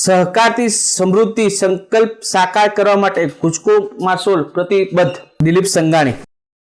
સહકારથી સમૃદ્ધિ સંકલ્પ સાકાર કરવા માટે ગુજકો માસોલ પ્રતિબદ્ધ. દિલીપ સંઘાણી.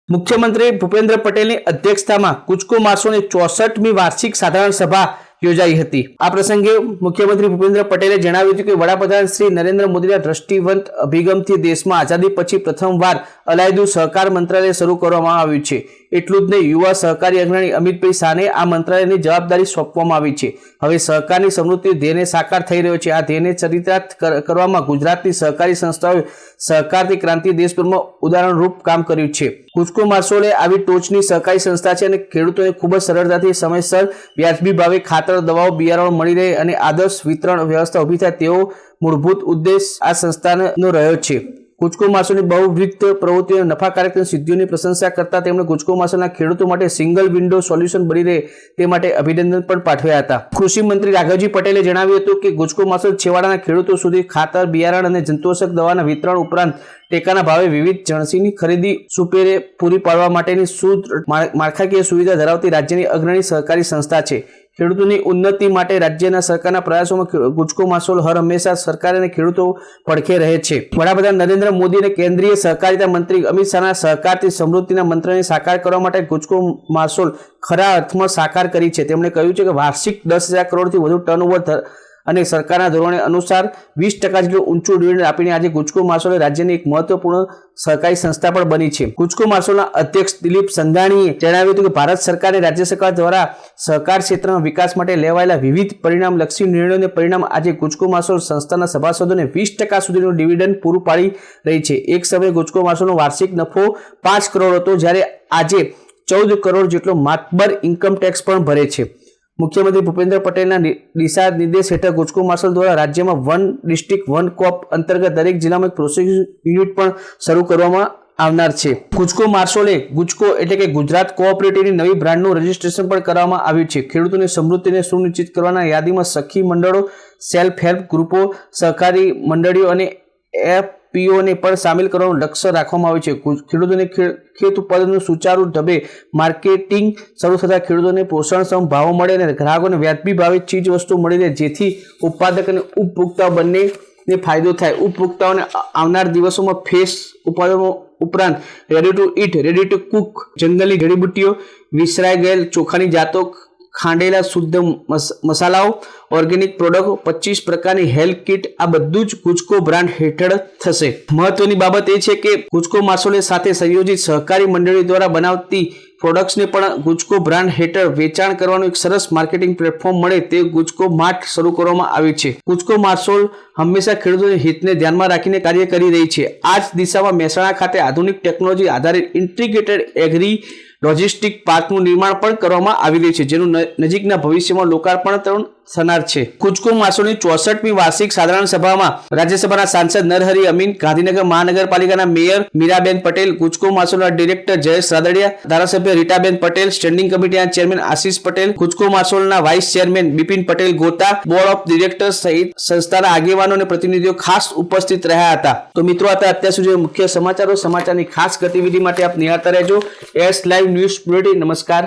મુખ્યમંત્રી ભૂપેન્દ્ર પટેલની અધ્યક્ષતામાં ગુજકો માસોલની 64મી વાર્ષિક સાધારણ સભા યોજાઈ હતી. આ પ્રસંગે મુખ્યમંત્રી ભૂપેન્દ્ર પટેલે જણાવ્યું હતું કે વડાપ્રધાન શ્રી નરેન્દ્ર મોદીના દ્રષ્ટિવંત અભિગમથી દેશમાં આઝાદી પછી પ્રથમવાર અલાયદું સહકાર મંત્રાલય શરૂ કરવામાં આવ્યું છે. એટલું જ નહીં, યુવા સહકારી અગ્રણી અમિતભાઈ શાહને આ મંત્રાલયની જવાબદારી સોંપવામાં આવી છે. હવે સહકારની સમૃદ્ધિ ધ્યેયને સાકાર થઈ રહ્યો છે. આ ધ્યેયને ચરિતાર્થ કરવામાં ગુજરાતની સહકારી સંસ્થાઓએ સહકારની ક્રાંતિ દેશભરમાં ઉદાહરણરૂપ કામ કર્યું છે. ગુજકો માસોલ એ આવી ટોચની સહકારી સંસ્થા છે અને ખેડૂતોને ખૂબ જ સરળતાથી સમયસર વ્યાજબી ભાવે ખાતર, દવાઓ, બિયારણો મળી રહે અને આદર્શ વિતરણ વ્યવસ્થા ઊભી થાય તેવો મૂળભૂત ઉદ્દેશ આ સંસ્થાનો રહ્યો છે. ગુજકો માસોલની બહુવિધ પ્રવૃત્તિઓ નફાકારક સિદ્ધિઓની પ્રશંસા કરતા તેમણે ગુજકો માસોલના ખેડૂતો માટે સિંગલ વિન્ડો સોલ્યુશન બની રહે તે માટે અભિનંદન પણ પાઠવ્યા હતા. કૃષિ મંત્રી રાઘવજી પટેલે જણાવ્યું હતું કે ગુજકો માસોલ છેવાડાના ખેડૂતો સુધી ખાતર, બિયારણ અને જંતુનાશક દવાના વિતરણ ઉપરાંત ટેકાના ભાવે વિવિધ જણસીની ખરીદી સુપેરે પૂરી પાડવા માટેની માળખાકીય સુવિધા ધરાવતી રાજ્યની અગ્રણી સહકારી સંસ્થા છે. ખેડૂતોની ઉન્નતિ માટે રાજ્યના સરકારના પ્રયાસોમાં ગુજકો માસોલ હર હંમેશા સરકાર અને ખેડૂતો પડખે રહે છે. વડાપ્રધાન નરેન્દ્ર મોદી અને કેન્દ્રીય સહકારિતા મંત્રી અમિત શાહના સહકારથી સમૃદ્ધિના મંત્રને સાકાર કરવા માટે ગુજકો માસોલ ખરા અર્થમાં સાકાર કરી છે. તેમણે કહ્યું છે કે વાર્ષિક 10,000 કરોડથી વધુ ટર્નઓવર અને સરકારના ધોરણે અનુસાર 20% જેટલું ઊંચું ડિવિડન્ડ આપીને આજે ગુજકો માસોલ રાજ્યની એક મહત્વપૂર્ણ સહકારી સંસ્થા પણ બની છે. ગુજકો માસોલના અધ્યક્ષ દિલીપ સંઘાણીએ જણાવ્યું હતું કે ભારત સરકાર અને રાજ્ય સરકાર દ્વારા સહકાર ક્ષેત્રના વિકાસ માટે લેવાયેલા વિવિધ પરિણામલક્ષી નિર્ણયોને પરિણામ આજે ગુજકો માસોલ સંસ્થાના સભાસદોને 20% સુધીનું ડિવિડન્ડ પૂરું પાડી રહી છે. એક સમયે ગુજકો માસોલનો વાર્ષિક નફો 5 કરોડ હતો, જ્યારે આજે 14 કરોડ જેટલો માતબર ઇન્કમ ટેક્સ પણ ભરે છે. મુખ્યમંત્રી ભૂપેન્દ્ર પટેલના દિશા નિર્દેશ હેઠળ ગુજકો માસોલ દ્વારા રાજ્યમાં વન ડિસ્ટ્રિક્ટ વન કોપ અંતર્ગત દરેક જિલ્લામાં એક પ્રોસેસિંગ યુનિટ પણ શરૂ કરવામાં આવનાર છે. ગુજકો માસોલે ગુજકો એટલે કે ગુજરાત કોઓપરેટિવની નવી બ્રાન્ડનું રજીસ્ટ્રેશન પણ કરવામાં આવ્યું છે. ખેડૂતોની સમૃદ્ધિને સુનિશ્ચિત કરવાના યાદીમાં સખી મંડળો, સેલ્ફ હેલ્પ ગ્રુપો, સહકારી મંડળીઓ અને એફપીઓને પણ સામેલ કરવાનું લક્ષ્ય રાખવામાં આવ્યું છે. ખેડૂતોને ખેત ઉત્પાદનનું સુચારુ ઢબે માર્કેટિંગ શરૂ થતાં ખેડૂતોને પોષણક્ષમ ભાવો મળે અને ગ્રાહકોને વ્યાજબી ભાવે ચીજ વસ્તુ મળી રહે, જેથી ઉત્પાદક અને ઉપભોક્તા બંનેને ફાયદો થાય. ઉપભોક્તાઓને આવનાર દિવસોમાં ફ્રેશ ઉત્પાદનો ઉપરાંત ready to eat, ready to cook, જંગલની જડીબુટ્ટીઓ, વિસરાઈ ગયેલ ચોખાની જાતો, ખાંડેલા શુદ્ધ મસાલાઓ, ઓર્ગેનિક પ્રોડક્ટ, 25 પ્રકારની હેલ્થ કિટ, આ બધું જ ગુજકો બ્રાન્ડ હેઠળ થશે. મહત્વની બાબત એ છે કે ગુજકો માસોલ સાથે સંયોજિત સહકારી મંડળી દ્વારા બનાવતી પ્રોડક્ટ્સને પણ ગુજકો બ્રાન્ડ હેઠળ વેચાણ કરવાનું એક સરસ માર્કેટિંગ પ્લેટફોર્મ મળે તે ગુજકો માર્ટ શરૂ કરવામાં આવ્યું છે. ગુજકો માસોલ હંમેશા ખેડૂતોના હિતને ધ્યાનમાં રાખીને કાર્ય કરી રહી છે. આ જ દિશામાં મહેસાણા ખાતે આધુનિક ટેકનોલોજી આધારિત ઇન્ટિગ્રેટેડ એગ્રી લોજિસ્ટિક પાર્કનું નિર્માણ પણ કરવામાં આવી રહ્યું છે, જેનું નજીકના ભવિષ્યમાં લોકાર્પણ થનાર છે. ગુજકો માસોલની 64મી વાર્ષિક સાધારણ સભામાં રાજ્યસભાના સાંસદ નરહરી અમીન, ગાંધીનગર મહાનગરપાલિકાના મેયર મીરાબેન પટેલ, ગુજકો માસોલના ડિરેક્ટર જયેશ રાદડિયા, ધારાસભ્ય રીટાબેન પટેલ, સ્ટેન્ડિંગ કમિટીના ચેરમેન આશીષ પટેલ, ગુજકો માસોલના vice chairman Bipin Patel Gota, board of directors સહિત સંસ્થાના આગેવાનો અને પ્રતિનિધિઓ ખાસ ઉપસ્થિત રહ્યા હતા. તો મિત્રો, અત્યાર સુધી મુખ્ય સમાચારો. સમાચારની ખાસ ગતિવિધિ માટે આપ નિહાળતા રહેજો એસ લાઈવ ન્યૂઝ બુલેટિન. નમસ્કાર.